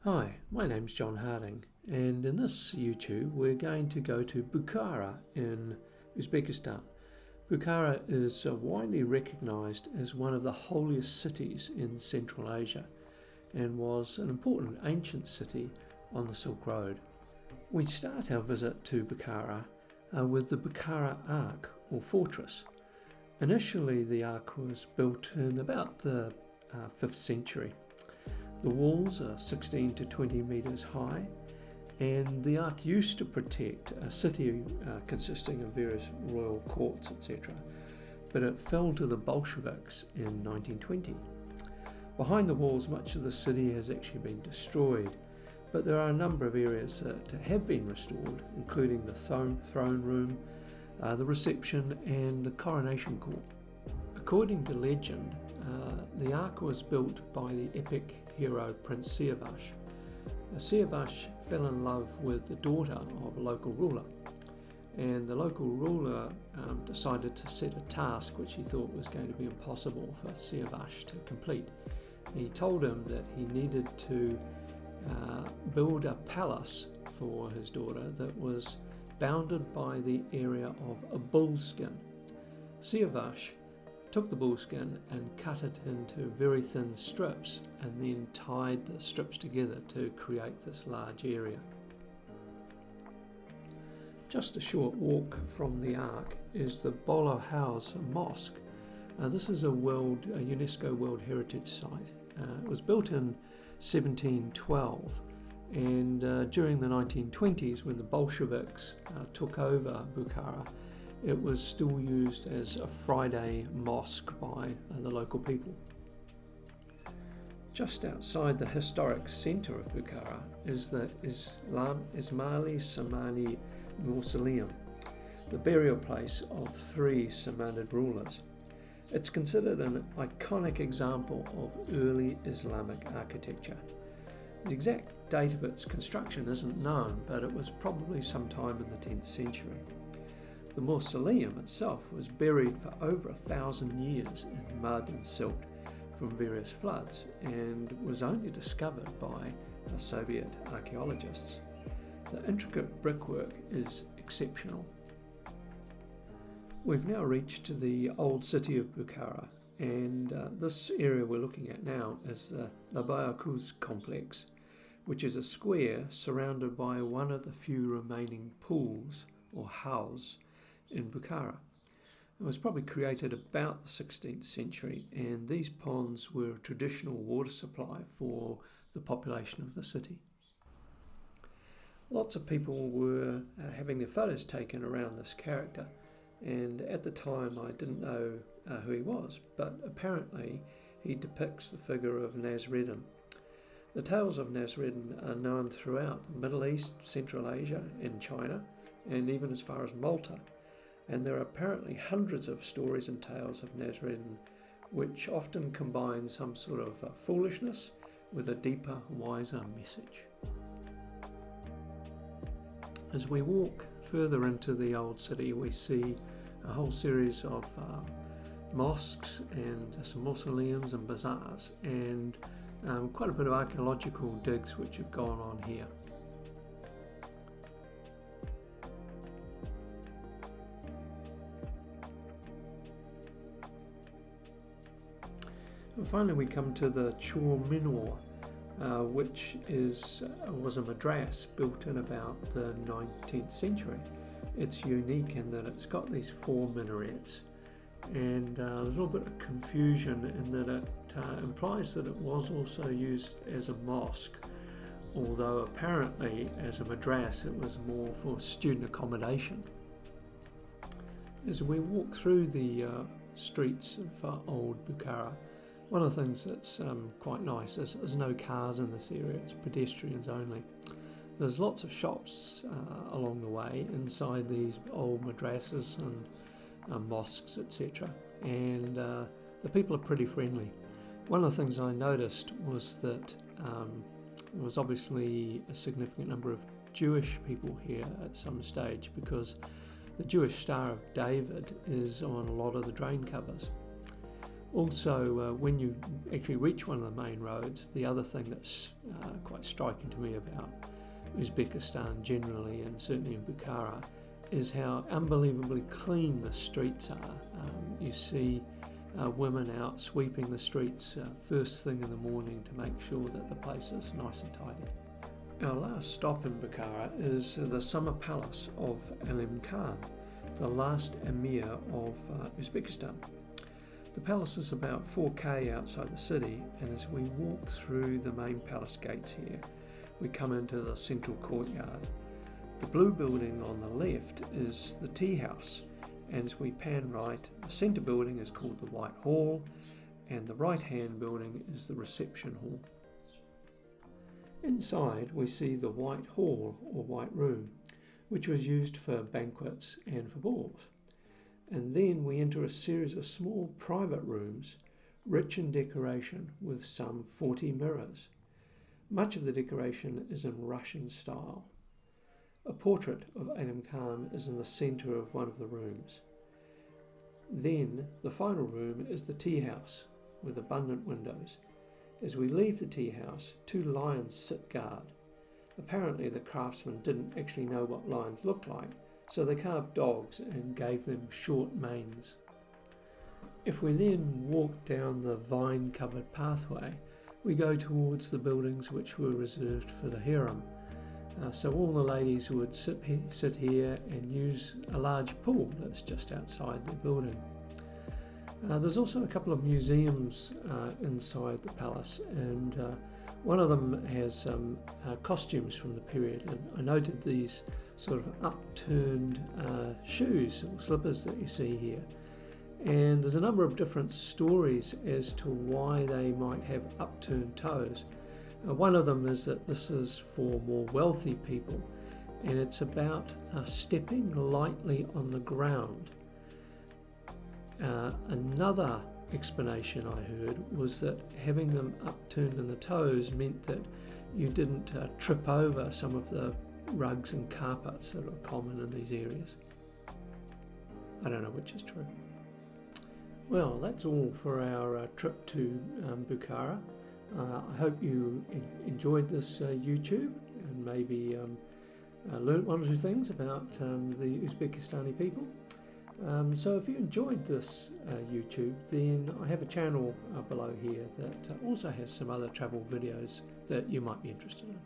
Hi, my name's Jon Harding, and in this YouTube we're going to go to Bukhara in Uzbekistan. Bukhara is widely recognised as one of the holiest cities in Central Asia and was an important ancient city on the Silk Road. We start our visit to Bukhara with the Bukhara Ark or fortress. Initially the Ark was built in about the 5th century. The walls are 16 to 20 metres high, and the Ark used to protect a city consisting of various royal courts, etc., but it fell to the Bolsheviks in 1920. Behind the walls, much of the city has actually been destroyed, but there are a number of areas that have been restored, including the throne room, the reception, and the coronation court. According to legend, the Ark was built by the epic hero Prince Siavash. Siavash fell in love with the daughter of a local ruler, and the local ruler decided to set a task which he thought was going to be impossible for Siavash to complete. He told him that he needed to build a palace for his daughter that was bounded by the area of a bull's skin. Siavash took the bullskin and cut it into very thin strips and then tied the strips together to create this large area. Just a short walk from the Ark is the Bolo Hauz mosque. This is a UNESCO World Heritage Site. It was built in 1712, and during the 1920s, when the Bolsheviks took over Bukhara, it was still used as a Friday mosque by the local people. Just outside the historic centre of Bukhara is the Ismail Samani Mausoleum, the burial place of 3 Samanid rulers. It's considered an iconic example of early Islamic architecture. The exact date of its construction isn't known, but it was probably sometime in the 10th century. The mausoleum itself was buried for over 1,000 years in mud and silt from various floods and was only discovered by Soviet archaeologists. The intricate brickwork is exceptional. We've now reached the old city of Bukhara, and this area we're looking at now is the Lyabi Khauz complex, which is a square surrounded by one of the few remaining pools or hauz in Bukhara. It was probably created about the 16th century, and these ponds were a traditional water supply for the population of the city. Lots of people were having their photos taken around this character, and at the time I didn't know who he was, but apparently he depicts the figure of Nasreddin. The tales of Nasreddin are known throughout the Middle East, Central Asia, and China, and even as far as Malta. And there are apparently hundreds of stories and tales of Nasreddin, which often combine some sort of foolishness with a deeper, wiser message. As we walk further into the old city, we see a whole series of mosques and some mausoleums and bazaars, and quite a bit of archaeological digs which have gone on here. And finally we come to the Chor Minor, which was a madras built in about the 19th century. It's unique in that it's got these 4 minarets, and there's a little bit of confusion in that it implies that it was also used as a mosque, although apparently as a madras it was more for student accommodation. As we walk through the streets of old Bukhara, one of the things that's quite nice is there's no cars in this area, it's pedestrians only. There's lots of shops along the way inside these old madrassas and mosques, etc. And the people are pretty friendly. One of the things I noticed was that there was obviously a significant number of Jewish people here at some stage, because the Jewish Star of David is on a lot of the drain covers. Also, when you actually reach one of the main roads, the other thing that's quite striking to me about Uzbekistan generally, and certainly in Bukhara, is how unbelievably clean the streets are. You see women out sweeping the streets first thing in the morning to make sure that the place is nice and tidy. Our last stop in Bukhara is the summer palace of Alim Khan, the last Amir of Uzbekistan. The palace is about 4k outside the city, and as we walk through the main palace gates here, we come into the central courtyard. The blue building on the left is the tea house, and as we pan right, the centre building is called the White Hall, and the right-hand building is the reception hall. Inside we see the White Hall, or White Room, which was used for banquets and for balls. And then we enter a series of small private rooms, rich in decoration with some 40 mirrors. Much of the decoration is in Russian style. A portrait of Alim Khan is in the centre of one of the rooms. Then the final room is the tea house with abundant windows. As we leave the tea house, 2 lions sit guard. Apparently the craftsmen didn't actually know what lions looked like, so they carved dogs and gave them short manes. If we then walk down the vine-covered pathway, we go towards the buildings which were reserved for the harem. So all the ladies would sit here and use a large pool that's just outside the building. There's also a couple of museums inside the palace, and one of them has some costumes from the period, and I noted these sort of upturned shoes or slippers that you see here. And there's a number of different stories as to why they might have upturned toes. One of them is that this is for more wealthy people, and it's about stepping lightly on the ground. Another explanation I heard was that having them upturned in the toes meant that you didn't trip over some of the rugs and carpets that are common in these areas. I don't know which is true. Well, that's all for our trip to Bukhara. I hope you enjoyed this YouTube and maybe learnt one or two things about the Uzbekistani people. So if you enjoyed this YouTube, then I have a channel below here that also has some other travel videos that you might be interested in.